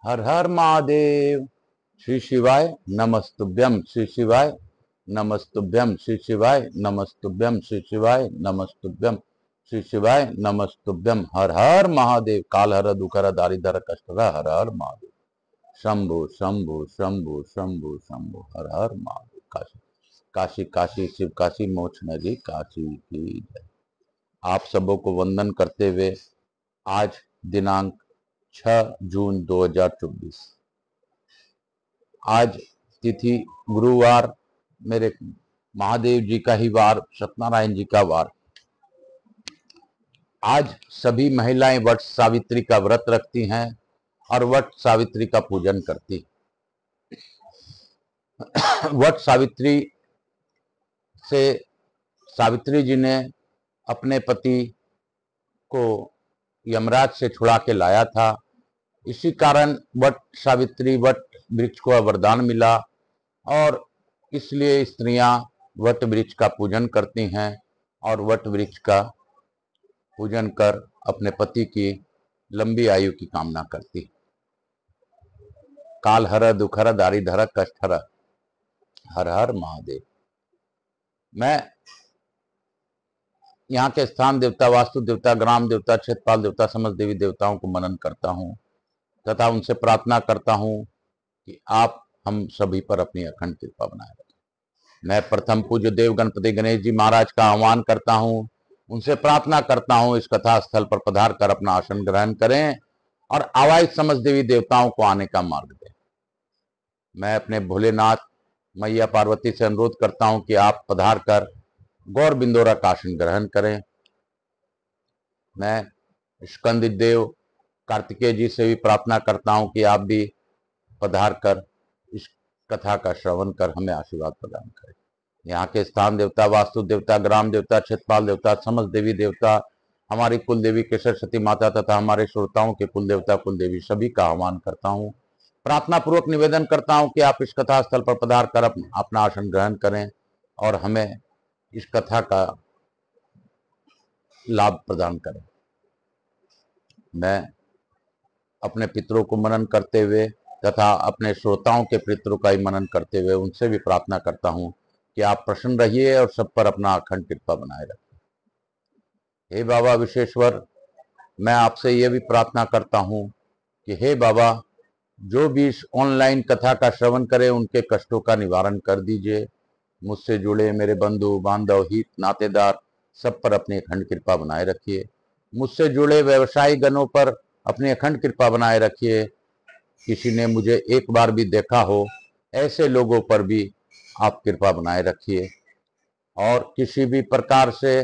हर हर महादेव। श्री शिवाय नमस्तुभ्यम। श्री शिवाय नमस्तुभ्यम। श्री शिवाय नमस्तुभ्यम। श्री शिवाय नमस्तुभ्यम। श्री शिवाय नमस्तुभ्यम। हर हर महादेव। काल हर दुखर दारिधर कष्टर हर हर महादेव। शंभु शंभु शंभु शंभु शंभु हर हर महादेव। काशी काशी काशी शिव काशी मोक्ष नगरी काशी की जय। आप सबों को वंदन करते हुए आज दिनांक 6 जून 2024, आज तिथि गुरुवार, मेरे महादेव जी का ही वार, सत्यनारायण जी का वार। आज सभी महिलाएं वट सावित्री का व्रत रखती हैं और वट सावित्री का पूजन करती। वट सावित्री से सावित्री जी ने अपने पति को यमराज से छुड़ा के लाया था। इसी कारण वट सावित्री वट वृक्ष को वरदान मिला और इसलिए स्त्रियां वट वृक्ष का पूजन करती हैं और वट वृक्ष का पूजन कर अपने पति की लंबी आयु की कामना करती। काल हर दुखर दारिधर कष्टहर हर हर महादेव। मैं यहाँ के स्थान देवता, वास्तु देवता, ग्राम देवता, क्षेत्रपाल देवता, समस्त देवी देवताओं को मनन करता हूँ तथा उनसे प्रार्थना करता हूँ कि आप हम सभी पर अपनी अखंड कृपा बनाए रखें। मैं प्रथम पूज्य देव गणपति गणेश जी महाराज का आह्वान करता हूँ, उनसे प्रार्थना करता हूँ इस कथा स्थल पर पधार कर अपना आसन ग्रहण करें और आवाहित समस्त देवी देवताओं को आने का मार्ग दें। मैं अपने भोलेनाथ मैया पार्वती से अनुरोध करता हूँ कि आप पधार कर गौर बिंदोरा का आसन ग्रहण करें। मैं स्कंद देव कार्तिकेय जी से भी प्रार्थना करता हूँ कि आप भी पधार कर इस कथा का श्रवण कर हमें आशीर्वाद प्रदान करें। यहाँ के स्थान देवता, वास्तु देवता, ग्राम देवता, क्षेत्रपाल देवता, समस्त देवी देवता, हमारी कुल देवी केसर सती माता तथा हमारे श्रोताओं के कुल देवता कुल देवी सभी का आह्वान करता हूँ। प्रार्थना पूर्वक निवेदन करता हूँ कि आप इस कथा स्थल पर पधार कर अपना आसन ग्रहण करें और हमें इस कथा का लाभ प्रदान करें। मैं अपने पितरों को मनन करते हुए तथा अपने श्रोताओं के पितरों का ही मनन करते हुए उनसे भी प्रार्थना करता हूँ कि आप प्रसन्न रहिए और सब पर अपना अखंड कृपा बनाए रखें। हे बाबा विश्वेश्वर, मैं आपसे यह भी प्रार्थना करता हूँ कि हे बाबा, जो भी इस ऑनलाइन कथा का श्रवण करे उनके कष्टों का निवारण कर दीजिए। मुझसे जुड़े मेरे बंधु बांधव हित नातेदार सब पर अपनी अखंड कृपा बनाए रखिए। मुझसे जुड़े व्यवसायी गणों पर अपनी अखंड कृपा बनाए रखिए। किसी ने मुझे एक बार भी देखा हो ऐसे लोगों पर भी आप कृपा बनाए रखिए। और किसी भी प्रकार से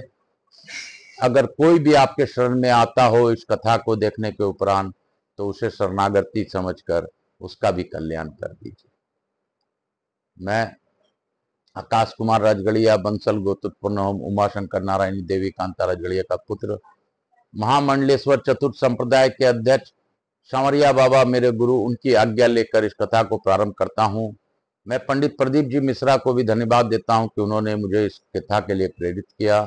अगर कोई भी आपके शरण में आता हो इस कथा को देखने के उपरांत, तो उसे शरणागति समझकर उसका भी कल्याण कर दीजिए। मैं आकाश कुमार राजगढ़िया, बंसल गोत्रोत्पन्न होम उमाशंकर नारायणी देवी कांता राजगढ़िया का पुत्र, महामंडलेश्वर चतुर्थ संप्रदाय के अध्यक्ष सांवरिया बाबा मेरे गुरु, उनकी आज्ञा लेकर इस कथा को प्रारंभ करता हूँ। मैं पंडित प्रदीप जी मिश्रा को भी धन्यवाद देता हूँ कि उन्होंने मुझे इस कथा के लिए प्रेरित किया।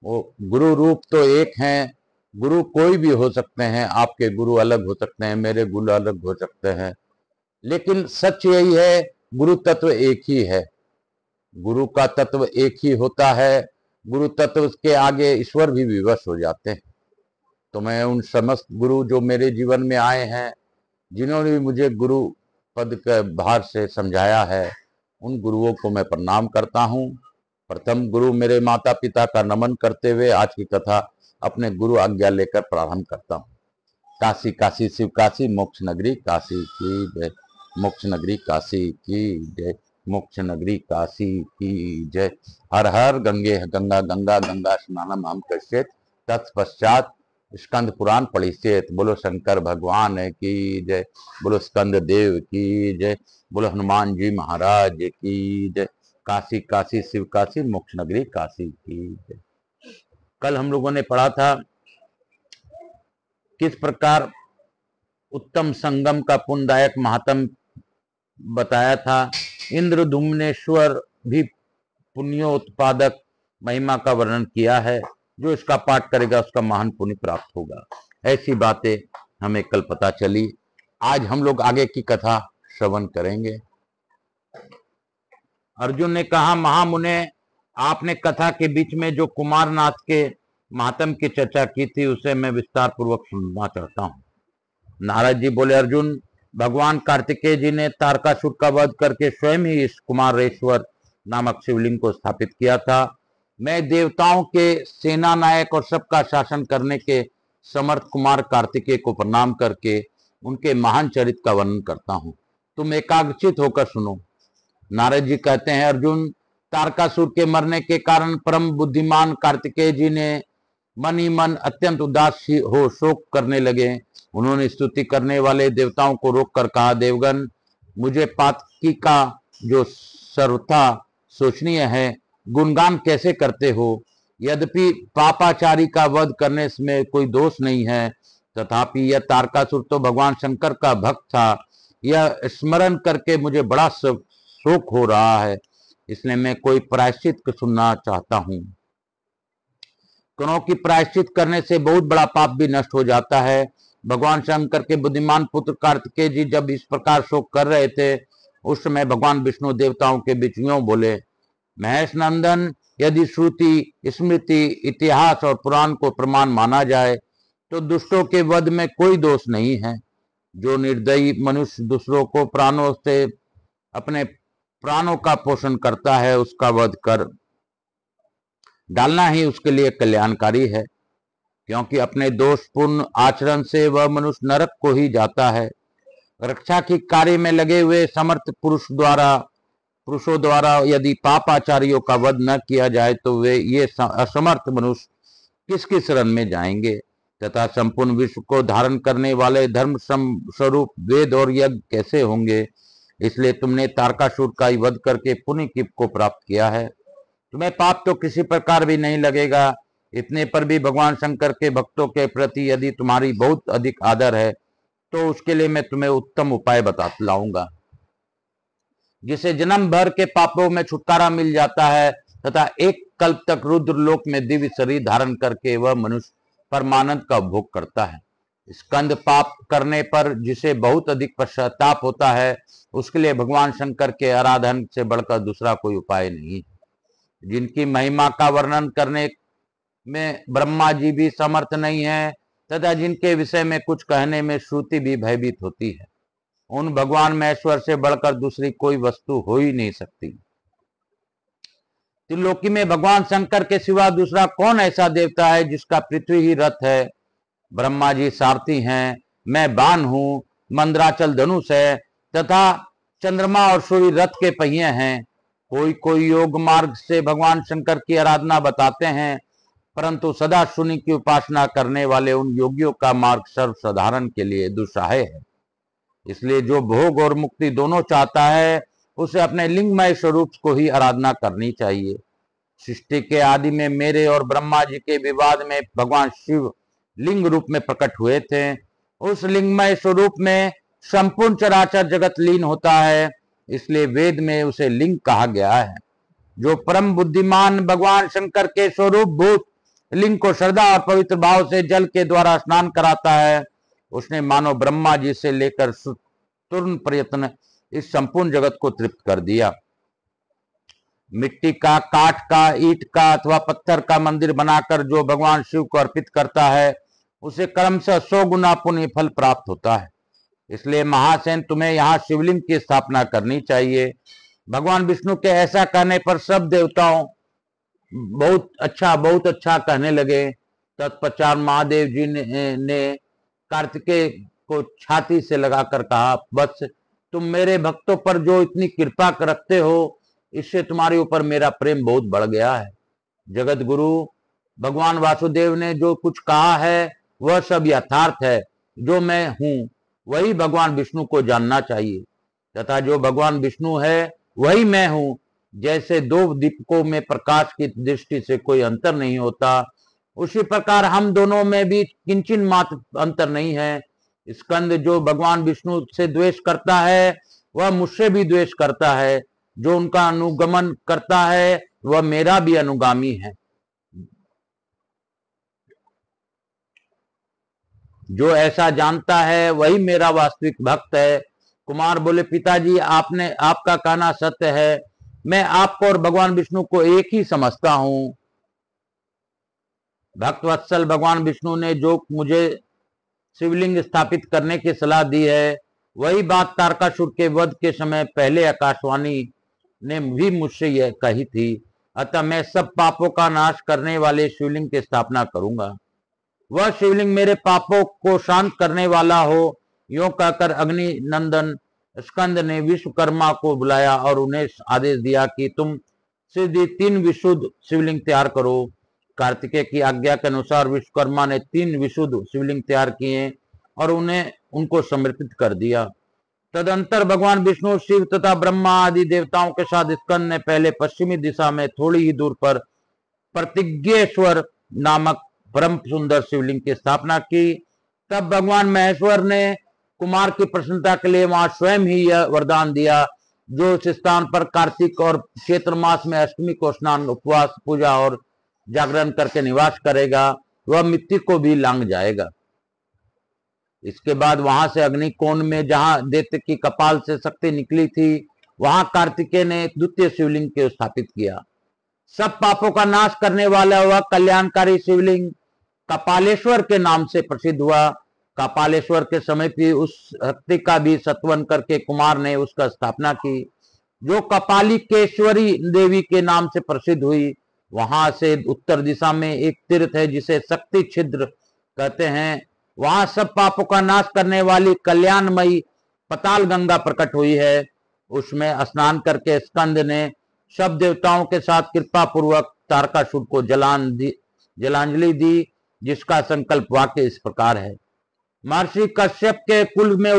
वो गुरु रूप तो एक हैं, गुरु कोई भी हो सकते हैं, आपके गुरु अलग हो सकते हैं, मेरे गुरु अलग हो सकते हैं, लेकिन सच यही है गुरु तत्व एक ही है। गुरु का तत्व एक ही होता है। गुरु तत्व के आगे ईश्वर भी विवश हो जाते हैं। तो मैं उन समस्त गुरु जो मेरे जीवन में आए हैं, जिन्होंने भी मुझे गुरु पद के भार से समझाया है, उन गुरुओं को मैं प्रणाम करता हूँ। प्रथम गुरु मेरे माता पिता का नमन करते हुए आज की कथा अपने गुरु आज्ञा लेकर प्रारंभ करता हूँ। काशी काशी शिव काशी मोक्ष नगरी काशी की जय। मोक्ष नगरी काशी की जय। मोक्ष नगरी काशी की जय। हर हर गंगे गंगा गंगा गंगा स्नानम हम कश्येत तत्पश्चात स्कंद पुराण पढ़िष्येत। बोलो शंकर भगवान की जय। बोलो स्कंद देव की जय। बोलो हनुमान जी महाराज की जय। काशी काशी शिव काशी मोक्ष नगरी काशी की जय। कल हम लोगों ने पढ़ा था किस प्रकार उत्तम संगम का पुण्यदायक महात्म बताया था। इंद्रधुम्नेश्वर भी पुण्योत्पादक महिमा का वर्णन किया है। जो इसका पाठ करेगा उसका महान पुण्य प्राप्त होगा। ऐसी बातें हमें कल पता चली। आज हम लोग आगे की कथा श्रवण करेंगे। अर्जुन ने कहा, महामुने, आपने कथा के बीच में जो कुमारनाथ के महात्म की चर्चा की थी उसे मैं विस्तार पूर्वक सुनना चाहता हूँ। नारद जी बोले, अर्जुन, भगवान कार्तिकेय जी ने तारकासुर का वध करके स्वयं ही इस कुमारेश्वर नामक शिवलिंग को स्थापित किया था। मैं देवताओं के सेना नायक और सबका शासन करने के समर्थ कुमार कार्तिकेय को प्रणाम करके उनके महान चरित्र का वर्णन करता हूँ। तुम एकाग्रचित होकर सुनो। नारद जी कहते हैं, अर्जुन, तारकासुर के मरने के कारण परम बुद्धिमान कार्तिकेय जी ने मन ही मन अत्यंत उदास हो शोक करने लगे। उन्होंने स्तुति करने वाले देवताओं को रोककर कहा, देवगण, मुझे पातकी का जो सर्वथा शोचनीय है गुणगान कैसे करते हो? यद्यपि पापाचारी का वध करने में कोई दोष नहीं है, तथापि यह तारकासुर तो भगवान शंकर का भक्त था। यह स्मरण करके मुझे बड़ा शोक हो रहा है, इसलिए मैं कोई प्रायश्चित सुनना चाहता हूँ। क्योंकि प्रायश्चित करने से बहुत बड़ा पाप भी नष्ट हो जाता है। भगवान शंकर के बुद्धिमान पुत्र कार्तिकेय जी जब इस प्रकार शोक कर रहे थे, उस समय भगवान विष्णु देवताओं के बीच यूं बोले, महेश नंदन, यदि श्रुति, स्मृति, इतिहास और पुराण को प्रमाण माना जाए तो दुष्टों के वध में कोई दोष नहीं है। जो निर्दयी मनुष्य दूसरों को प्राणों से अपने प्राणों का पोषण करता है, उसका वध कर डालना ही उसके लिए कल्याणकारी है, क्योंकि अपने दोषपूर्ण आचरण से वह मनुष्य नरक को ही जाता है। रक्षा के कार्य में लगे हुए समर्थ पुरुषों द्वारा यदि पापाचारियों का वध न किया जाए तो वे ये असमर्थ मनुष्य किसकी शरण में जाएंगे, तथा संपूर्ण विश्व को धारण करने वाले धर्म स्वरूप वेद और यज्ञ कैसे होंगे? इसलिए तुमने तारकासुर का वध करके पुण्य को प्राप्त किया है। तुम्हें पाप तो किसी प्रकार भी नहीं लगेगा। इतने पर भी भगवान शंकर के भक्तों के प्रति यदि तुम्हारी बहुत अधिक आदर है तो उसके लिए मैं तुम्हें उत्तम उपाय बतलाऊंगा, जिसे जन्म भर के पापों में छुटकारा मिल जाता है तथा एक कल्प तक रुद्र लोक में दिव्य शरीर धारण करके वह मनुष्य परमानंद का उपभोग करता है। स्कंद पाप करने पर जिसे बहुत अधिक पश्चाताप होता है, उसके लिए भगवान शंकर के आराधन से बढ़कर दूसरा कोई उपाय नहीं। जिनकी महिमा का वर्णन करने में ब्रह्मा जी भी समर्थ नहीं है तथा जिनके विषय में कुछ कहने में श्रुति भी भयभीत होती है, उन भगवान महेश्वर से बढ़कर दूसरी कोई वस्तु हो ही नहीं सकती। त्रिलोकी में भगवान शंकर के सिवा दूसरा कौन ऐसा देवता है जिसका पृथ्वी ही रथ है? ब्रह्मा जी सारथी हैं, मैं बाण हूं, मंदराचल धनुष है तथा चंद्रमा और सूर्य रथ के पहिए हैं। कोई योग मार्ग से भगवान शंकर की आराधना बताते हैं, परंतु सदा शून्य की उपासना करने वाले उन योगियों का मार्ग सर्वसाधारण के लिए दुस्साह है। इसलिए जो भोग और मुक्ति दोनों चाहता है, उसे अपने लिंगमय स्वरूप को ही आराधना करनी चाहिए। सृष्टि के आदि में मेरे और ब्रह्मा जी के विवाद में भगवान शिव लिंग रूप में प्रकट हुए थे। उस लिंगमय स्वरूप में संपूर्ण चराचर जगत लीन होता है, इसलिए वेद में उसे लिंग कहा गया है। जो परम बुद्धिमान भगवान शंकर के स्वरूप भूत लिंग को श्रद्धा और पवित्र भाव से जल के द्वारा स्नान कराता है, उसने मानो ब्रह्मा जी से लेकर तुरंत प्रयत्न इस संपूर्ण जगत को तृप्त कर दिया। मिट्टी का, काठ का, ईंट का अथवा पत्थर का मंदिर बनाकर जो भगवान शिव को अर्पित करता है, उसे क्रमशः 100 गुना पुण्य फल प्राप्त होता है। इसलिए महासेन, तुम्हें यहाँ शिवलिंग की स्थापना करनी चाहिए। भगवान विष्णु के ऐसा कहने पर सब देवताओं बहुत अच्छा कहने लगे। तत्पश्चात महादेव जी ने कार्तिकेय को छाती से लगाकर कहा, बस तुम मेरे भक्तों पर जो इतनी कृपा रखते हो, इससे तुम्हारे ऊपर मेरा प्रेम बहुत बढ़ गया है। जगत गुरु भगवान वासुदेव ने जो कुछ कहा है वह सब यथार्थ है। जो मैं हूं वही भगवान विष्णु को जानना चाहिए, तथा जो भगवान विष्णु है वही मैं हूं। जैसे दो दीपकों में प्रकाश की दृष्टि से कोई अंतर नहीं होता, उसी प्रकार हम दोनों में भी किंचिन मात्र अंतर नहीं है। स्कंद जो भगवान विष्णु से द्वेष करता है वह मुझसे भी द्वेष करता है। जो उनका अनुगमन करता है वह मेरा भी अनुगामी है। जो ऐसा जानता है वही मेरा वास्तविक भक्त है। कुमार बोले, पिताजी आपका कहना सत्य है, मैं आपको और भगवान विष्णु को एक ही समझता हूं। भक्त वत्सल भगवान विष्णु ने जो मुझे शिवलिंग स्थापित करने की सलाह दी है, वही बात तारकासुर के वध के समय पहले आकाशवाणी ने भी मुझसे यह कही थी। अतः मैं सब पापों का नाश करने वाले शिवलिंग की स्थापना करूंगा। वह शिवलिंग मेरे पापों को शांत करने वाला हो। यूं कहकर अग्नि नंदन स्कंद ने विश्वकर्मा को बुलाया और उन्हें आदेश दिया कि तुम सीधी 3 विशुद्ध शिवलिंग तैयार करो। कार्तिकेय की आज्ञा के अनुसार विश्वकर्मा ने 3 विशुद्ध शिवलिंग तैयार किए और उनको समर्पित कर दिया। तदंतर भगवान विष्णु, शिव तथा ब्रह्मा आदि देवताओं के साथ स्कंद ने पहले पश्चिमी दिशा में थोड़ी ही दूर पर प्रतिज्ञेश्वर नामक परम सुंदर शिवलिंग की स्थापना की। तब भगवान महेश्वर ने कुमार की प्रसन्नता के लिए वहां स्वयं ही यह वरदान दिया, जो उस स्थान पर कार्तिक और चैत्र मास में अष्टमी को स्नान, उपवास, पूजा और जागरण करके निवास करेगा, वह मृत्यु को भी लांघ जाएगा। इसके बाद वहां से अग्निकोण में जहां दैत्य की कपाल से शक्ति निकली थी, वहां कार्तिकेय ने द्वितीय शिवलिंग को स्थापित किया। सब पापों का नाश करने वाला वह कल्याणकारी शिवलिंग कपालेश्वर के नाम से प्रसिद्ध हुआ। कपालेश्वर के समय भी उस शक्ति का भी सत्वन करके कुमार ने उसका स्थापना की, जो कपालिकेश्वरी देवी के नाम से प्रसिद्ध हुई। वहां से उत्तर दिशा में एक तीर्थ है जिसे शक्ति छिद्र कहते हैं। वहां सब पापों का नाश करने वाली कल्याणमयी पताल गंगा प्रकट हुई है। उसमें स्नान करके स्कंद ने सब देवताओं के साथ कृपा पूर्वक तारकासुर को जलांजलि दी, जिसका संकल्प वाक्य इस प्रकार है। महर्षि कश्यप के कुल में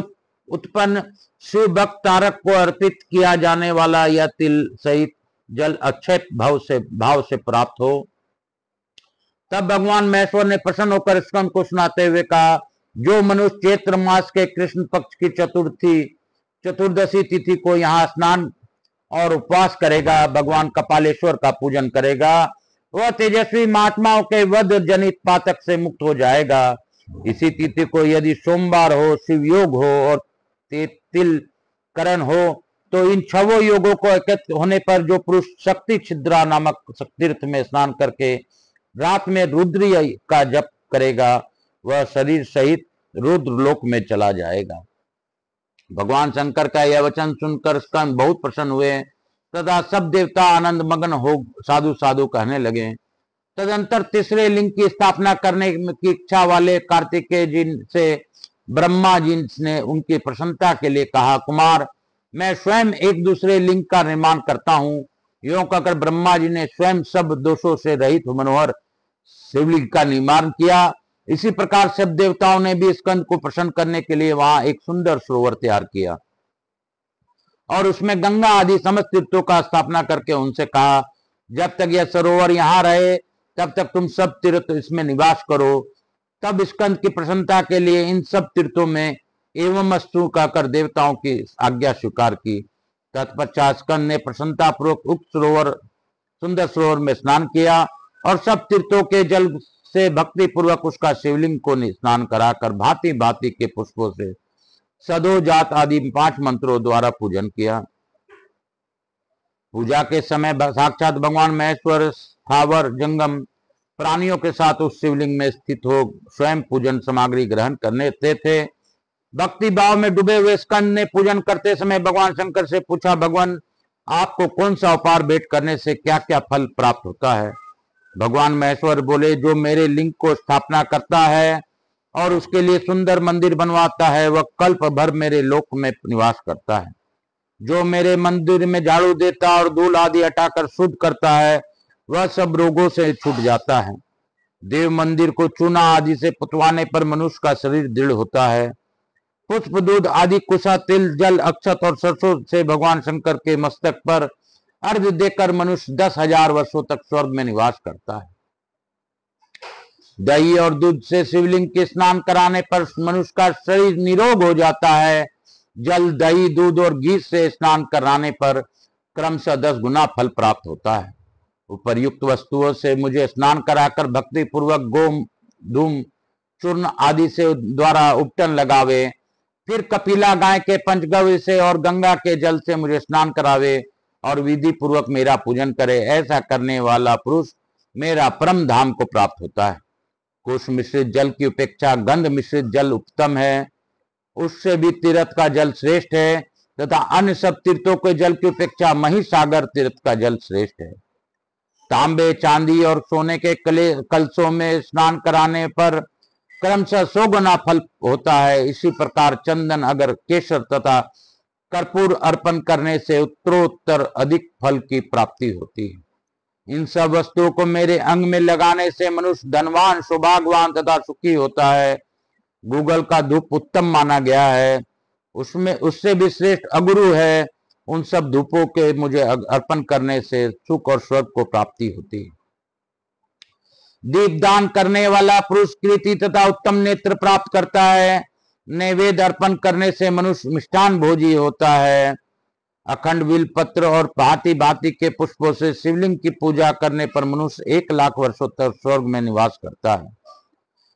उत्पन्न शिव भक्त तारक को अर्पित किया जाने वाला यह तिल सहित जल अक्षय भाव से प्राप्त हो। तब भगवान महेश्वर ने प्रसन्न होकर स्कंद को सुनाते हुए कहा, जो मनुष्य चैत्र मास के कृष्ण पक्ष की चतुर्दशी तिथि को यहाँ स्नान और उपवास करेगा, भगवान कपालेश्वर का पूजन करेगा, वह तेजस्वी महात्माओं के वध जनित पातक से मुक्त हो जाएगा। इसी तिथि को यदि सोमवार हो, शिव योग हो और तिल करण हो, तो इन 6 योगों को एकत्र होने पर जो पुरुष शक्ति छिद्रा नामक तीर्थ में स्नान करके रात में रुद्री का जप करेगा, वह शरीर सहित रुद्र लोक में चला जाएगा। भगवान शंकर का यह वचन सुनकर स्कंद बहुत प्रसन्न हुए तथा सब देवता आनंद मग्न हो साधु साधु कहने लगे। तदंतर तीसरे लिंग की स्थापना करने की इच्छा वाले कार्तिकेय जी से ब्रह्मा जी ने उनकी प्रसन्नता के लिए कहा, कुमार, मैं स्वयं एक दूसरे लिंग का निर्माण करता हूँ। यूं कहकर ब्रह्मा जी ने स्वयं सब दोषों से रहित मनोहर शिवलिंग का निर्माण किया। इसी प्रकार सब देवताओं ने भी स्कंद को प्रसन्न करने के लिए वहां एक सुंदर सरोवर तैयार किया और उसमें गंगा आदि समस्त तीर्थों का स्थापना करके उनसे कहा, जब तक यह सरोवर यहाँ रहे तब तक तुम सब तीर्थ इसमें निवास करो। तब स्कंद की प्रसन्नता के लिए इन सब तीर्थों में एवं अस्तु कहकर देवताओं की आज्ञा स्वीकार की। तत्पश्चात स्कंद ने प्रसन्नता पूर्वक उक्त सुंदर सरोवर में स्नान किया और सब तीर्थों के जल से भक्ति पूर्वक उसका शिवलिंग को स्नान कराकर भांति भांति के पुष्पों से सदो जात आदि 5 मंत्रों द्वारा पूजन किया। पूजा के समय साक्षात भगवान महेश्वर स्थावर जंगम प्राणियों के साथ उस शिवलिंग में स्थित हो स्वयं पूजन सामग्री ग्रहण करने थे। भक्ति भाव में डूबे हुए स्कंद ने पूजन करते समय भगवान शंकर से पूछा, भगवान, आपको कौन सा उपहार भेंट करने से क्या क्या फल प्राप्त होता है? भगवान महेश्वर बोले, जो मेरे लिंग को स्थापना करता है और उसके लिए सुंदर मंदिर बनवाता है, वह कल्प भर मेरे लोक में निवास करता है। जो मेरे मंदिर में झाड़ू देता और धूल आदि हटाकर शुद्ध करता है, वह सब रोगों से छूट जाता है। देव मंदिर को चूना आदि से पुतवाने पर मनुष्य का शरीर दृढ़ होता है। पुष्प, दूध आदि कुशा, तिल, जल, अक्षत और सरसों से भगवान शंकर के मस्तक पर अर्घ्य देकर मनुष्य 10,000 वर्षों तक स्वर्ग में निवास करता है। दही और दूध से शिवलिंग के स्नान कराने पर मनुष्य का शरीर निरोग हो जाता है। जल, दही, दूध और घी से स्नान कराने पर क्रमशः 10 गुना फल प्राप्त होता है। उपर्युक्त वस्तुओं से मुझे स्नान कराकर भक्ति पूर्वक गोम, धूम, चूर्ण आदि से द्वारा उपटन लगावे, फिर कपिला गाय के पंचगव्य से और गंगा के जल से मुझे स्नान करावे और विधि पूर्वक मेरा पूजन करे। ऐसा करने वाला पुरुष मेरा परम धाम को प्राप्त होता है। कुश मिश्रित जल की उपेक्षा गंध मिश्रित जल उत्तम है, उससे भी तीर्थ का जल श्रेष्ठ है, तथा अन्य सब तीर्थों के जल की उपेक्षा महिसागर तीर्थ का जल श्रेष्ठ है। तांबे, चांदी और सोने के कलशों में स्नान कराने पर क्रमशः 100 गुना फल होता है। इसी प्रकार चंदन, अगर, केसर तथा कर्पूर अर्पण करने से उत्तरोत्तर अधिक फल की प्राप्ति होती है। इन सब वस्तुओं को मेरे अंग में लगाने से मनुष्य धनवान, सौभाग्यवान तथा सुखी होता है। गूगल का धूप उत्तम माना गया है, उसमें उससे भी श्रेष्ठ अगुरु है। उन सब धूपों के मुझे अर्पण करने से सुख और स्वर्ग को प्राप्ति होती है। दीपदान करने वाला पुरुष कीर्ति तथा उत्तम नेत्र प्राप्त करता है। नैवेद्य अर्पण करने से मनुष्य मिष्ठान भोजी होता है। अखंड बिल पत्र और भांति भांति के पुष्पों से शिवलिंग की पूजा करने पर मनुष्य 1 लाख वर्षों तक स्वर्ग में निवास करता है।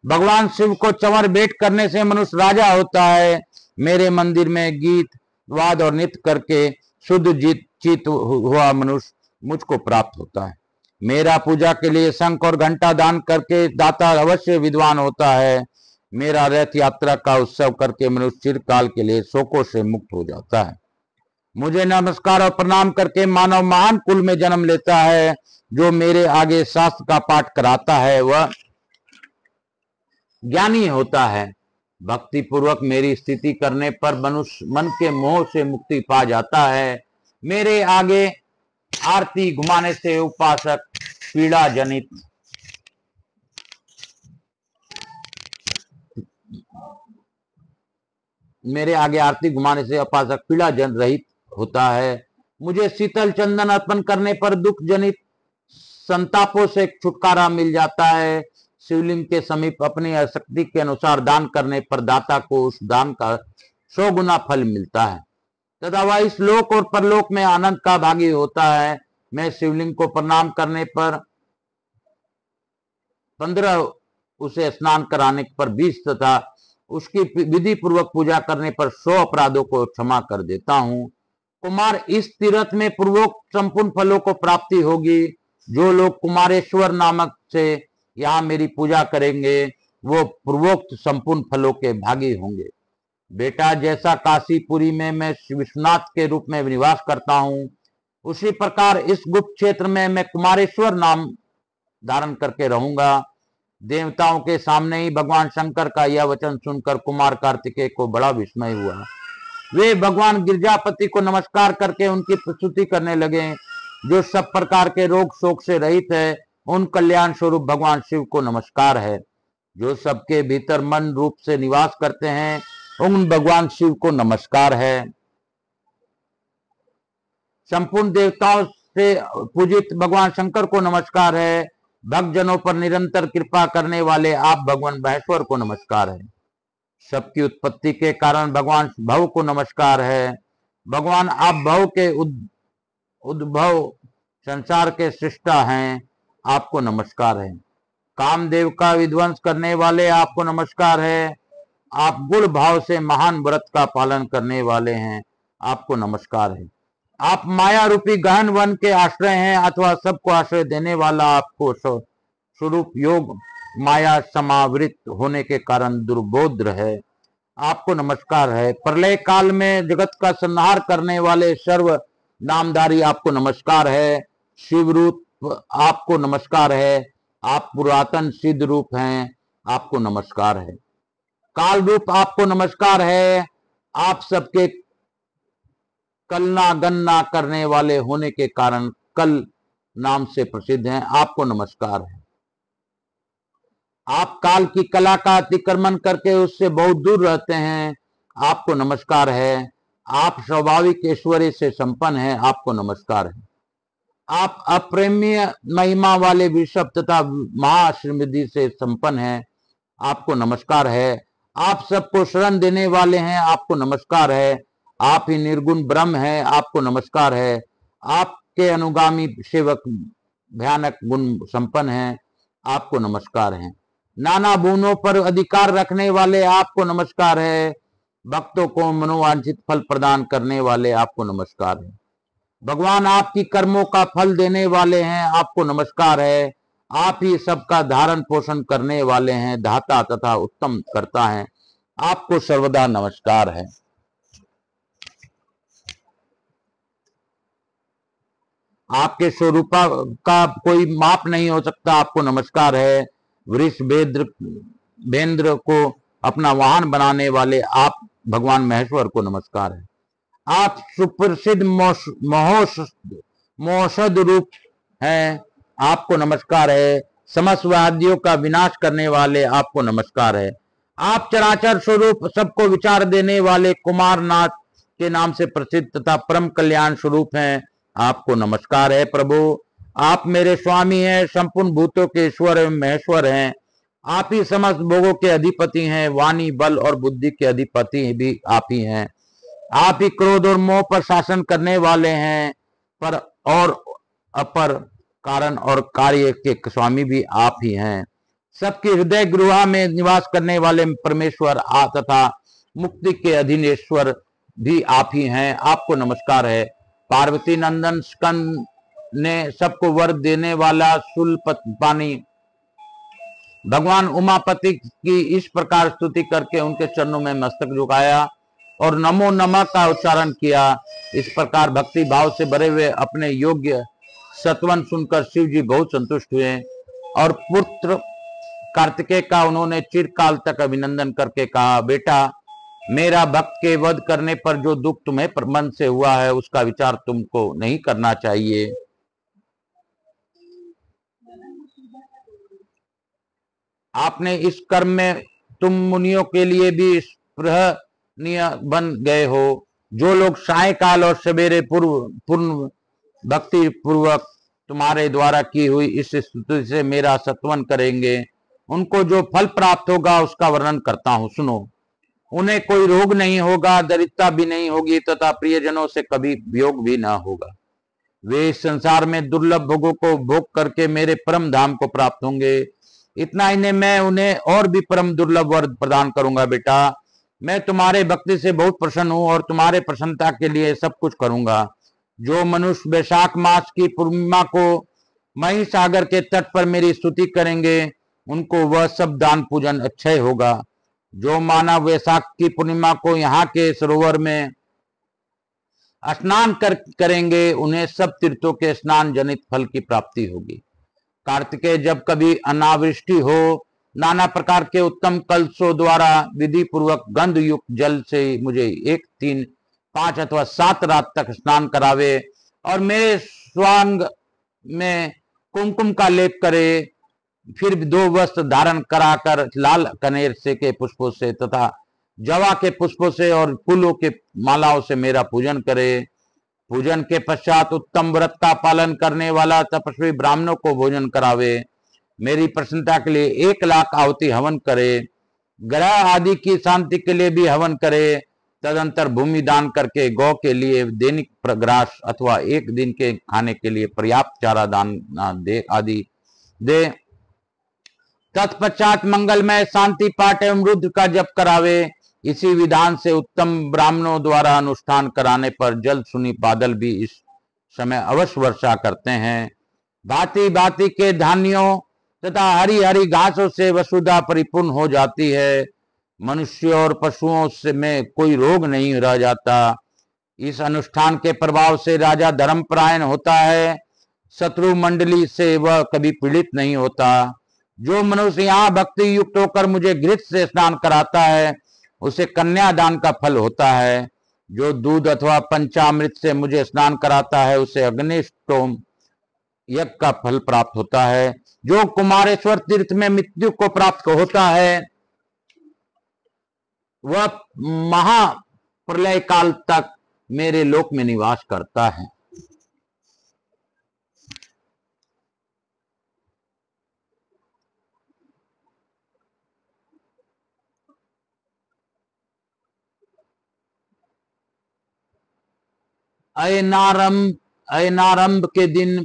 भगवान शिव को चंवर भेंट करने से मनुष्य राजा होता है। मेरे मंदिर में गीत, वाद और नृत्य करके शुद्ध चित हुआ मनुष्य मुझको प्राप्त होता है। मेरा पूजा के लिए शंख और घंटा दान करके दाता अवश्य विद्वान होता है। मेरा रथ यात्रा का उत्सव करके मनुष्य चिरकाल के लिए शोकों से मुक्त हो जाता है। मुझे नमस्कार और प्रणाम करके मानव महान कुल में जन्म लेता है। जो मेरे आगे शास्त्र का पाठ कराता है वह ज्ञानी होता है। भक्ति पूर्वक मेरी स्तुति करने पर मनुष्य मन के मोह से मुक्ति पा जाता है। मेरे आगे आरती घुमाने से उपासक पीड़ा जनित पीड़ा जन रहित होता है। मुझे शीतल चंदन अर्पण करने पर दुख जनित संतापों से छुटकारा मिल जाता है। शिवलिंग के समीप अपनी शक्ति के अनुसार दान करने पर दाता को उस दान का 100 गुना फल मिलता है तथा वह इस लोक और परलोक में आनंद का भागी होता है। मैं शिवलिंग को प्रणाम करने पर 15, उसे स्नान कराने पर 20 तथा उसकी विधि पूर्वक पूजा करने पर 100 अपराधों को क्षमा कर देता हूँ। कुमार, इस तीर्थ में पूर्वोक्त संपूर्ण फलों को प्राप्ति होगी। जो लोग कुमारेश्वर नामक से यहाँ मेरी पूजा करेंगे वो पूर्वोक्त संपूर्ण फलों के भागी होंगे। बेटा, जैसा काशीपुरी में मैं विश्वनाथ के रूप में निवास करता हूँ, उसी प्रकार इस गुप्त क्षेत्र में मैं कुमारेश्वर नाम धारण करके रहूंगा। देवताओं के सामने ही भगवान शंकर का यह वचन सुनकर कुमार कार्तिकेय को बड़ा विस्मय हुआ। वे भगवान गिरजापति को नमस्कार करके उनकी प्रस्तुति करने लगे। जो सब प्रकार के रोग शोक से रहित है, उन कल्याण स्वरूप भगवान शिव को नमस्कार है। जो सबके भीतर मन रूप से निवास करते हैं, उन भगवान शिव को नमस्कार है। संपूर्ण देवताओं से पूजित भगवान शंकर को नमस्कार है। भक्तजनों पर निरंतर कृपा करने वाले आप भगवान महेश्वर को नमस्कार है। सबकी उत्पत्ति के कारण भगवान भव को नमस्कार है। भगवान आप भव के उद्भव संसार के सृष्टा हैं, आपको नमस्कार है। कामदेव का विध्वंस करने वाले आपको नमस्कार है। आप गुण भाव से महान व्रत का पालन करने वाले हैं, आपको नमस्कार है। आप माया रूपी गहन वन के आश्रय हैं अथवा सबको आश्रय देने वाला आपको स्वरूप योग माया समावृत होने के कारण दुर्बोध है, आपको नमस्कार है। प्रलय काल में जगत का संहार करने वाले सर्व नामधारी आपको नमस्कार है। शिव रूप आपको नमस्कार है। आप पुरातन सिद्ध रूप हैं, आपको नमस्कार है। काल रूप आपको नमस्कार है। आप सबके कलना गणना करने वाले होने के कारण कल नाम से प्रसिद्ध हैं, आपको नमस्कार है। आप काल की कला का अतिक्रमण करके उससे बहुत दूर रहते हैं, आपको नमस्कार है। आप स्वाभाविक ऐश्वर्य से संपन्न हैं, आपको नमस्कार है। आप अप्रेम्य महिमा वाले वृषभ तथा महाश्रीमृद्धि से संपन्न हैं, आपको नमस्कार है। आप सबको शरण देने वाले हैं, आपको नमस्कार है। आप ही निर्गुण ब्रह्म हैं, आपको नमस्कार है। आपके अनुगामी सेवक भयानक गुण संपन्न हैं, आपको नमस्कार है। नाना भुवनों पर अधिकार रखने वाले आपको नमस्कार है। भक्तों को मनोवांछित फल प्रदान करने वाले आपको नमस्कार है। भगवान आपकी कर्मों का फल देने वाले हैं, आपको नमस्कार है। आप ही सबका धारण पोषण करने वाले हैं, दाता तथा उत्तम करता है, आपको सर्वदा नमस्कार है। आपके स्वरूप का कोई माप नहीं हो सकता, आपको नमस्कार है। वृष भेंद्र को अपना वाहन बनाने वाले आप भगवान महेश्वर को नमस्कार है। आप सुप्रसिद्ध मौषध रूप हैं, आपको नमस्कार है। समस्त व्याधियों का विनाश करने वाले आपको नमस्कार है। आप चराचर स्वरूप सबको विचार देने वाले कुमारनाथ के नाम से प्रसिद्ध तथा परम कल्याण स्वरूप हैं, आपको नमस्कार है। प्रभु आप मेरे स्वामी हैं, संपूर्ण भूतों के ईश्वर एवं महेश्वर हैं। आप ही समस्त भोगों के अधिपति हैं, वाणी बल और बुद्धि के अधिपति भी आप ही हैं। आप ही क्रोध और मोह पर शासन करने वाले हैं, पर और अपर कारण और कार्य के स्वामी भी आप ही हैं। सबके हृदय गृह में निवास करने वाले परमेश्वर तथा मुक्ति के अधीनेश्वर भी आप ही हैं, आपको नमस्कार है। पार्वती नंदन स्कंद ने सबको वर देने वाला शूलपाणी भगवान उमापति की इस प्रकार स्तुति करके उनके चरणों में मस्तक झुकाया और नमो नमः का उच्चारण किया। इस प्रकार भक्ति भाव से भरे हुए अपने योग्य सत्वन सुनकर शिव जी बहुत संतुष्ट हुए और पुत्र कार्तिकेय का उन्होंने चिरकाल तक अभिनंदन करके कहा, बेटा मेरा भक्त के वध करने पर जो दुख तुम्हें मन से हुआ है उसका विचार तुमको नहीं करना चाहिए। आपने इस कर्म में तुम मुनियों के लिए भी स्पृहनीय बन गए हो। जो लोग सायकाल और सवेरे पूर्ण भक्ति पूर्वक तुम्हारे द्वारा की हुई इस स्तुति से मेरा सत्वन करेंगे, उनको जो फल प्राप्त होगा उसका वर्णन करता हूं, सुनो। उन्हें कोई रोग नहीं होगा, दरिद्रता भी नहीं होगी तथा प्रियजनों से कभी वियोग भी ना होगा। वे इस संसार में दुर्लभ भोगों को भोग करके मेरे परम धाम को प्राप्त होंगे। इतना ही नहीं, मैं उन्हें और भी परम दुर्लभ वर प्रदान करूंगा। बेटा मैं तुम्हारे भक्ति से बहुत प्रसन्न हूं और तुम्हारे प्रसन्नता के लिए सब कुछ करूंगा। जो मनुष्य वैशाख मास की पूर्णिमा को मही सागर के तट पर मेरी स्तुति करेंगे उनको वह सब दान पूजन अक्षय होगा। जो मानव वैशाख की पूर्णिमा को यहाँ के सरोवर में स्नान करेंगे उन्हें सब तीर्थों के स्नान जनित फल की प्राप्ति होगी। कार्तिकेय जब कभी अनावृष्टि हो, नाना प्रकार के उत्तम कलशों द्वारा विधि पूर्वक गंध युक्त जल से मुझे 1, 3, 5 अथवा 7 रात तक स्नान करावे और मेरे स्वांग में कुमकुम का लेप करे, फिर 2 वस्त्र धारण कराकर लाल कनेर से के पुष्पों से तथा जवा के पुष्पों से और फूलों के मालाओं से मेरा पूजन करे। पूजन के पश्चात उत्तम व्रत का पालन करने वाला तपस्वी ब्राह्मणों को भोजन करावे। मेरी प्रसन्नता के लिए 1 लाख आहुति हवन करे। ग्रह आदि की शांति के लिए भी हवन करे। तदंतर भूमि दान करके गौ के लिए दैनिक ग्रास अथवा 1 दिन के खाने के लिए पर्याप्त चारा दान दे आदि दे। तत्पश्चात मंगलमय शांति पाठ एवं रुद्र का जप करावे। इसी विधान से उत्तम ब्राह्मणों द्वारा अनुष्ठान कराने पर जल सुनी बादल भी इस समय अवश्य वर्षा करते हैं। भांति भांति के धान्यों तथा हरी हरी घासों से वसुधा परिपूर्ण हो जाती है। मनुष्य और पशुओं से में कोई रोग नहीं रह जाता। इस अनुष्ठान के प्रभाव से राजा धर्मपरायण होता है, शत्रु मंडली से वह कभी पीड़ित नहीं होता। जो मनुष्य यहाँ भक्ति युक्त होकर मुझे घृत से स्नान कराता है उसे कन्यादान का फल होता है। जो दूध अथवा पंचामृत से मुझे स्नान कराता है उसे अग्निष्टोम यज्ञ का फल प्राप्त होता है। जो कुमारेश्वर तीर्थ में मृत्यु को प्राप्त होता है वह महाप्रलय काल तक मेरे लोक में निवास करता है। अयनारंभ के दिन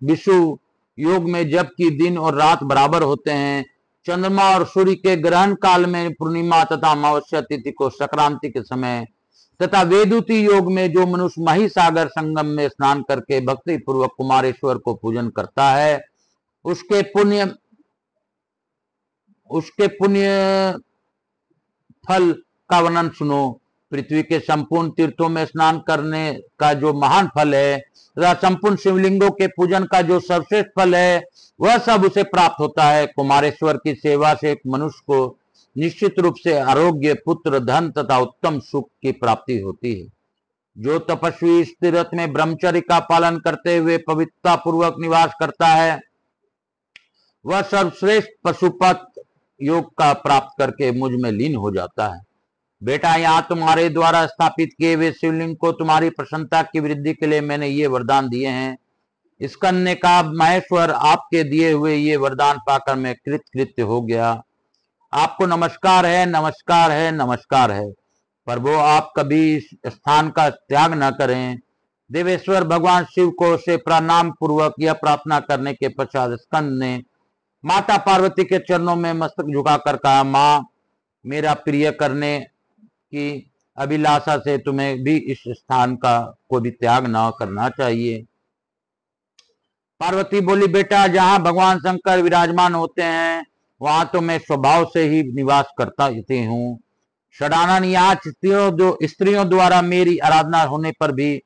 विषु योग में जबकि दिन और रात बराबर होते हैं, चंद्रमा और सूर्य के ग्रहण काल में पूर्णिमा तथा अमावस्या तिथि को संक्रांति के समय तथा वेदुति योग में जो मनुष्य महिसागर संगम में स्नान करके भक्ति पूर्वक कुमारेश्वर को पूजन करता है उसके पुण्य फल का वर्णन सुनो। पृथ्वी के संपूर्ण तीर्थों में स्नान करने का जो महान फल है तथा संपूर्ण शिवलिंगों के पूजन का जो सर्वश्रेष्ठ फल है वह सब उसे प्राप्त होता है। कुमारेश्वर की सेवा से एक मनुष्य को निश्चित रूप से आरोग्य, पुत्र, धन तथा उत्तम सुख की प्राप्ति होती है। जो तपस्वी इस तीर्थ में ब्रह्मचर्य का पालन करते हुए पवित्रता पूर्वक निवास करता है वह सर्वश्रेष्ठ पशुपत योग का प्राप्त करके मुझ में लीन हो जाता है। बेटा, यहाँ तुम्हारे द्वारा स्थापित किए हुए शिवलिंग को तुम्हारी प्रसन्नता की वृद्धि के लिए मैंने ये वरदान दिए हैं। स्कंद ने कहा, महेश्वर, आपके दिए हुए ये वरदान पाकर मैं कृतकृत्य हो गया। आपको नमस्कार है, नमस्कार है, नमस्कार है। प्रभु, आप कभी इस स्थान का त्याग न करें। देवेश्वर भगवान शिव को से प्रणाम पूर्वक यह प्रार्थना करने के पश्चात स्कंद ने माता पार्वती के चरणों में मस्तक झुकाकर कहा, माँ, मेरा प्रिय करने की अभिलाषा से तुम्हें भी इस स्थान का कोई भी त्याग न करना चाहिए। पार्वती बोली, बेटा, जहां भगवान शंकर विराजमान होते हैं वहां तो मैं स्वभाव से ही निवास करता हूँ। षडानन, यहाँ स्त्रियों द्वारा मेरी आराधना होने पर भी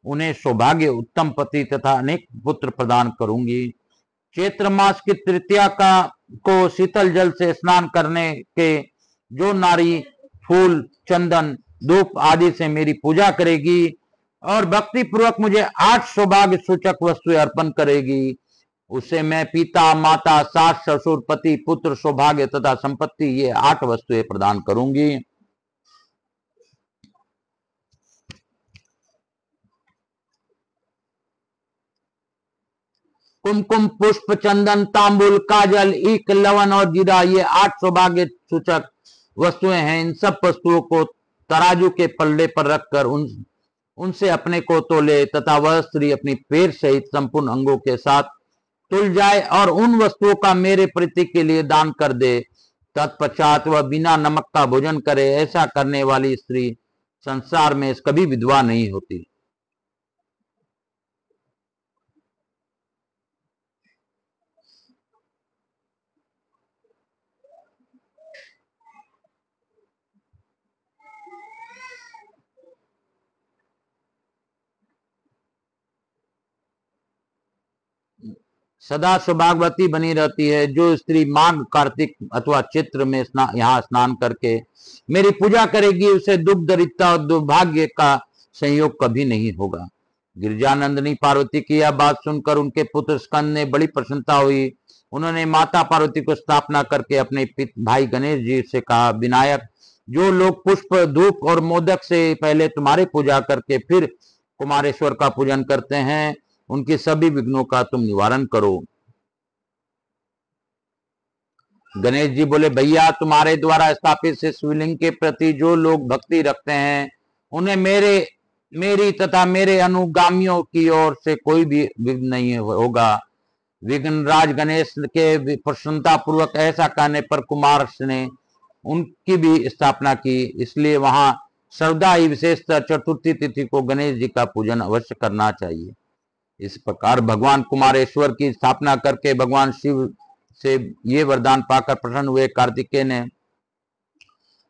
उन्हें सौभाग्य, उत्तम पति तथा अनेक पुत्र प्रदान करूंगी। चैत्र मास की तृतीया को शीतल जल से स्नान करने के जो नारी फूल, चंदन, धूप आदि से मेरी पूजा करेगी और भक्ति पूर्वक मुझे 8 सौभाग्य सूचक वस्तुएं अर्पण करेगी, उसे मैं पिता, माता, सास, ससुर, पति, पुत्र, सौभाग्य तथा संपत्ति ये 8 वस्तुएं प्रदान करूंगी। कुमकुम, पुष्प, चंदन, तांबुल, काजल, ईख, लवण और जीरा ये 8 सौभाग्य सूचक वस्तुएं हैं। इन सब वस्तुओं को तराजू के पल्ले पर रखकर उनसे अपने को तोले तथा वह स्त्री अपनी पैर सहित संपूर्ण अंगों के साथ तुल जाए और उन वस्तुओं का मेरे प्रीति के लिए दान कर दे। तत्पश्चात वह बिना नमक का भोजन करे। ऐसा करने वाली स्त्री संसार में कभी विधवा नहीं होती। सदा सौभाग्यवती बनी रहती है। जो स्त्री माघ, कार्तिक अथवा चित्र में यहाँ स्नान करके मेरी पूजा करेगी उसे दुख, दरिद्रता और दुर्भाग्य का संयोग कभी नहीं होगा। गिरिजानंदिनी पार्वती की यह बात सुनकर उनके पुत्र स्कंद ने बड़ी प्रसन्नता हुई। उन्होंने माता पार्वती को स्थापना करके अपने भाई गणेश जी से कहा, विनायक, जो लोग पुष्प, धूप और मोदक से पहले तुम्हारी पूजा करके फिर कुमारेश्वर का पूजन करते हैं उनके सभी विघ्नों का तुम निवारण करो। गणेश जी बोले, भैया, तुम्हारे द्वारा स्थापित इस शिवलिंग के प्रति जो लोग भक्ति रखते हैं उन्हें मेरी तथा मेरे अनुगामियों की ओर से कोई भी विघ्न नहीं होगा। विघ्नराज गणेश के प्रसन्नता पूर्वक ऐसा कहने पर कुमार ने उनकी भी स्थापना की। इसलिए वहां सर्वदा ही विशेषतः चतुर्थी तिथि को गणेश जी का पूजन अवश्य करना चाहिए। इस प्रकार भगवान कुमारेश्वर की स्थापना करके भगवान शिव से ये वरदान पाकर प्रसन्न हुए कार्तिकेय ने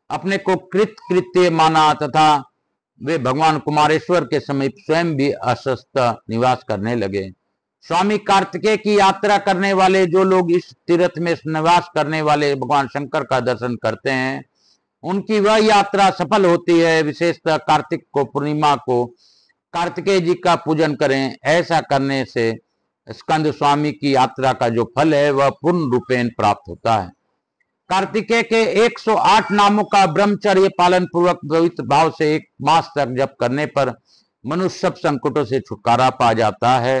अपने को कृतकृत्य माना तथा वे भगवान कुमारेश्वर के समीप स्वयं भी अस्वस्थ निवास करने लगे। स्वामी कार्तिकेय की यात्रा करने वाले जो लोग इस तीर्थ में निवास करने वाले भगवान शंकर का दर्शन करते हैं उनकी वह यात्रा सफल होती है। विशेषतः कार्तिक को पूर्णिमा को कार्तिकेय जी का पूजन करें। ऐसा करने से स्कंद स्वामी की यात्रा का जो फल है वह पूर्ण रूपेण प्राप्त होता है। कार्तिकेय के 108 नामों का ब्रह्मचर्य पालन पूर्वक पवित्र भाव से 1 मास तक जप करने पर मनुष्य सब संकटों से छुटकारा पा जाता है।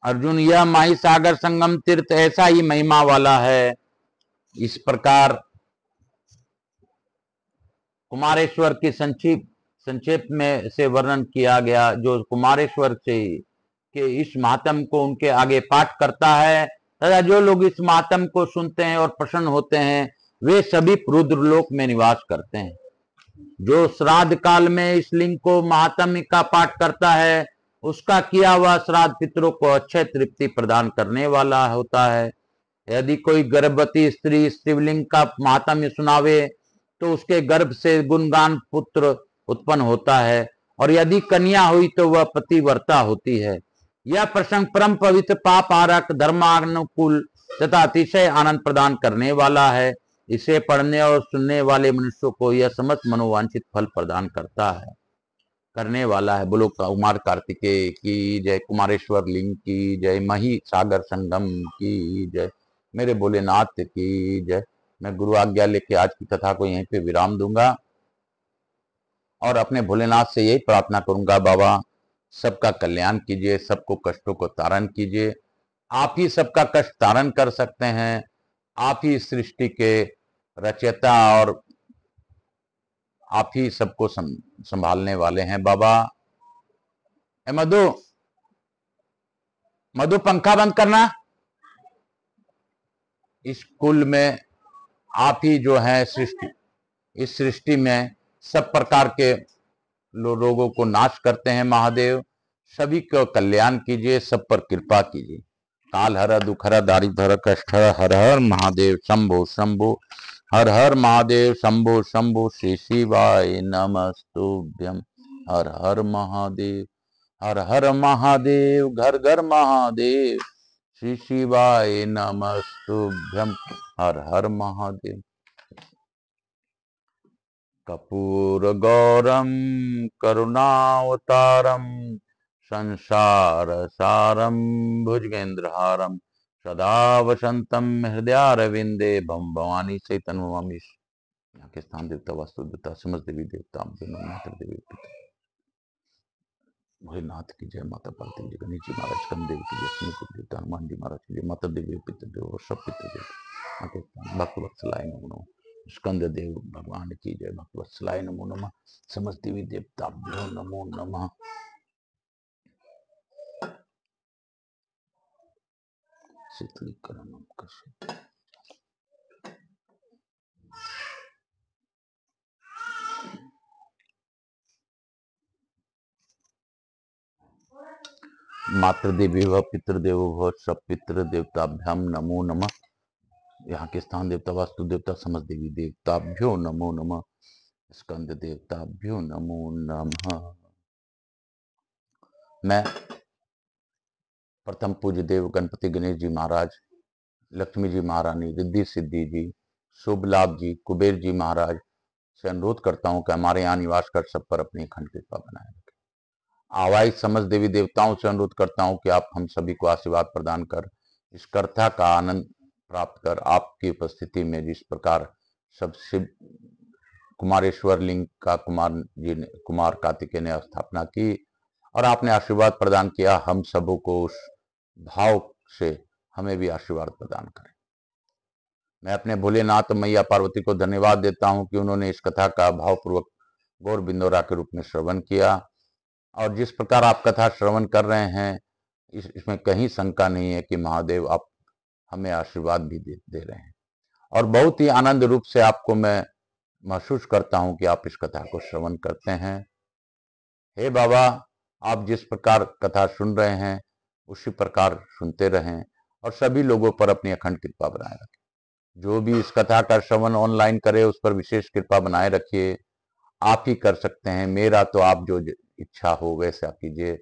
अर्जुन, यह महिसागर संगम तीर्थ ऐसा ही महिमा वाला है। इस प्रकार कुमारेश्वर की संक्षेप में से वर्णन किया गया। जो कुमारेश्वर से के इस महात्म को उनके आगे पाठ करता है तथा जो लोग इस महात्म को सुनते हैं और प्रसन्न होते हैं वे सभी रुद्रलोक में निवास करते हैं। जो श्राद्ध काल में इस लिंग को महात्म्य का पाठ करता है उसका किया हुआ श्राद्ध पितरों को अक्षय तृप्ति प्रदान करने वाला होता है। यदि कोई गर्भवती स्त्री शिवलिंग का महात्म्य सुनावे तो उसके गर्भ से गुणगान पुत्र उत्पन्न होता है, और यदि कन्या हुई तो वह पतिव्रता होती है। यह प्रसंग परम पवित्र, पाप आरक, धर्मानुकूल तथा अतिशय आनंद प्रदान करने वाला है। इसे पढ़ने और सुनने वाले मनुष्यों को यह समस्त मनोवांछित फल प्रदान करने वाला है। बोलो कुमार कार्तिकेय की जय, कुमारेश्वर लिंग की जय, मही सागर संगम की जय, मेरे भोलेनाथ की जय। मैं गुरु आज्ञा लेके आज की कथा को यहीं पे विराम दूंगा और अपने भोलेनाथ से यही प्रार्थना करूंगा, बाबा सबका कल्याण कीजिए, सबको कष्टों को तारण कीजिए। आप ही सबका कष्ट तारण कर सकते हैं। आप ही सृष्टि के रचयिता और आप ही सबको संभालने वाले हैं। बाबा मधु पंखा बंद करना। इस कुल में आप ही जो है सृष्टि, इस सृष्टि में सब प्रकार के रोगों को नाश करते हैं महादेव। सभी को कल्याण कीजिए, सब पर कृपा कीजिए। काल हर, दुख हर, दारिद्र हर, कष्ट हर, हर हर महादेव शंभो शंभो, हर हर महादेव शंभो शंभो, श्री शिवाय नमस्तुभ्यम। हर हर महादेव, हर हर महादेव, घर घर महादेव, श्री शिवाय नमस्तुभ्यम। हर हर महादेव। कपूर गौरम करुणावतारम संसार सारम भुजगेंद्रहारम सदा वसंतम हृदयारविंदे भम भवानी चैतन्य नमामि। यहाँ के स्थान देवता, वास्तु देवता, समस्त देवी देवता, माता देवी पिता भोलेनाथ की जय, माता पार्वती जी, गणेश जी महाराज, कंदेव की जय, शनि देवता, हनुमान जी महाराज की जय, माता देवी पितृदेव और सब पितृदेव, भक्त वत्सलाय नमो, स्कंद देव भगवान की जय, भक्त वत्सलाय नमो नमः, समस्त देवी देवताभ्यो नमो नमः। शीतलीकरण मातृदेवी व पितृदेव व सब पितृदेवताभ्याम नमो नमः। यहाँ के स्थान देवता, वास्तु देवता, समस्त देवी देवताभ्यो नमो नमः, स्कंद देवताभ्यो नमो नमः। मैं प्रथम पूज्य देव गणपति गणेश जी महाराज, लक्ष्मी जी महारानी, रिद्धि सिद्धि जी, शुभ लाभ जी, कुबेर जी महाराज से अनुरोध करता हूं कि हमारे यहाँ निवास कर सब पर अपनी अखंड कृपा बनाए रखें। आवाहित समस्त देवी देवताओं से अनुरोध करता हूं कि आप हम सभी को आशीर्वाद प्रदान कर इस कथा का आनंद प्राप्त कर आपकी उपस्थिति में जिस प्रकार सब शिव कुमारेश्वर लिंग का कुमार कार्तिकेय ने स्थापना की और आपने आशीर्वाद प्रदान किया, हम सबों को उस भाव से हमें भी आशीर्वाद प्रदान करें। मैं अपने भोलेनाथ मैया पार्वती को धन्यवाद देता हूं कि उन्होंने इस कथा का भावपूर्वक गौर बिंदोरा के रूप में श्रवण किया, और जिस प्रकार आप कथा श्रवण कर रहे हैं इसमें कहीं शंका नहीं है कि महादेव आप हमें आशीर्वाद भी दे रहे हैं, और बहुत ही आनंद रूप से आपको मैं महसूस करता हूं कि आप इस कथा को श्रवण करते हैं। हे बाबा, आप जिस प्रकार कथा सुन रहे हैं उसी प्रकार सुनते रहें और सभी लोगों पर अपनी अखंड कृपा बनाए रखें। जो भी इस कथा का श्रवण ऑनलाइन करे उस पर विशेष कृपा बनाए रखिए। आप ही कर सकते हैं, मेरा तो आप जो इच्छा हो वैसा कीजिए।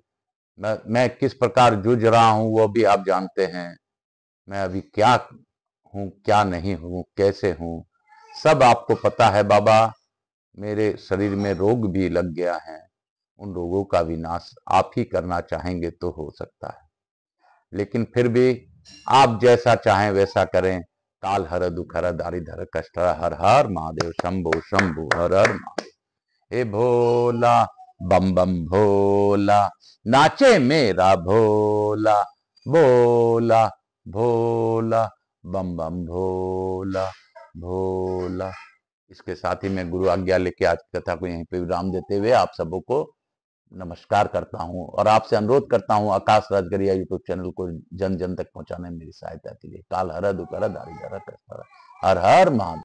मैं किस प्रकार जूझ रहा हूं वो भी आप जानते हैं। मैं अभी क्या हूं, क्या नहीं हूं, कैसे हूं, सब आपको पता है बाबा। मेरे शरीर में रोग भी लग गया है, उन रोगों का विनाश आप ही करना चाहेंगे तो हो सकता है, लेकिन फिर भी आप जैसा चाहें वैसा करें। काल हर, दुख हर, दारिद्र हर, कष्ट हर, हर हर महादेव शंभो शंभो, हर हर महादेव। हे भोला बम बम भोला, नाचे मेरा भोला, भोला भोला बम बम भोला, भोला इसके साथ ही मैं गुरु आज्ञा लेके आज की कथा को यहीं पे विराम देते हुए आप सबों को नमस्कार करता हूं और आपसे अनुरोध करता हूं आकाश राजगरिया यूट्यूब चैनल को जन जन तक पहुंचाने में मेरी सहायता कीजिए। काल हर दुख हर दारी हर हर हर महादेव।